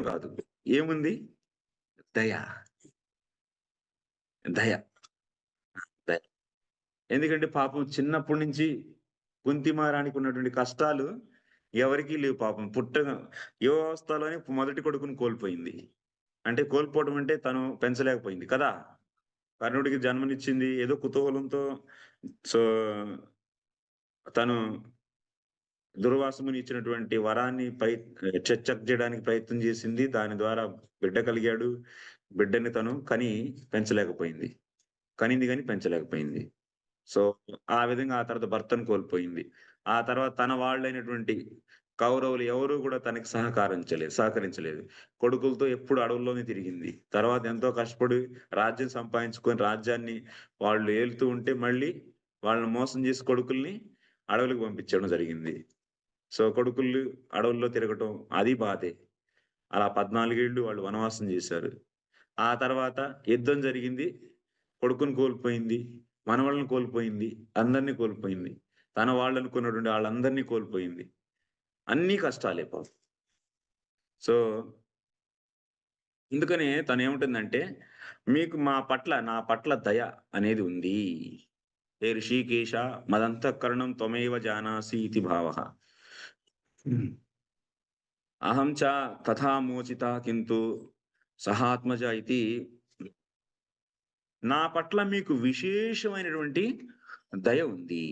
కాదు. ఏముంది? దయ. దయ. దయ. ఎందుకంటే పాపం చిన్నప్పటి నుంచి కుంతి మహారాణికి ఉన్నటువంటి కష్టాలు ఎవరికీ లేవు పాపం. యువావస్థలోనే మొదటి కొడుకుని కోల్పోయింది. అంటే కోల్పోవడం అంటే తను పెంచలేకపోయింది కదా! కర్ణుడికి జన్మనిచ్చింది ఏదో కుతూహలంతో. సో, తను దుర్వాసముని ఇచ్చినటువంటి వరాన్ని చెక్ జేయడానికి ప్రయత్నం జేసింది. దాని ద్వారా బిడ్డ కలిగాడు. బిడ్డని తను పెంచలేకపోయింది. కనింది గాని పెంచలేకపోయింది. సో, ఆ విధంగా ఆ తర్వాత భర్తను కోల్పోయింది. ఆ తర్వాత తన వాళ్ళైనటువంటి కౌరవులు ఎవరు గూడా తనకి సహకరించలేదు. కొడుకులతో ఎప్పుడు అడవుల్లోనే తిరిగింది. తర్వాత ఎంతో కష్టపడి రాజ్యం సంపాదించుకొని రాజ్యాన్ని వాళ్ళు ఏలుతూ ఉంటే మళ్ళీ వాళ్ళని మోసం చేసి కొడుకుల్ని అడవులకు పంపించడం జరిగింది. సో, కొడుకులు అడవుల్లో తిరగటం అది బాధే. అలా 14 ఏళ్ళు వాళ్ళు వనవాసం జేశారు. ఆ తర్వాత యుద్ధం జరిగింది. కొడుకుని కోల్పోయింది. మనవళ్ళని కోల్పోయింది. అందరిని కోల్పోయింది. తన వాళ్ళనుకున్నటువంటి ఆళ్ళందరిని కోల్పోయింది. అన్నీ కష్టాలే పాపం. సో, అందుకనే తనేమంటుందంటే, మీకు నా పట్ల దయ అనేది ఉంది. హే ఋషికేశ మదంతఃకరణం త్వమేవ జానాసి ఇతి భావః. హ్మ్. అహం చ తథా మోచిత కింతు సహాత్మజ ఇతి. నా పట్ల మీకు విశేషమైనటువంటి దయ ఉంది.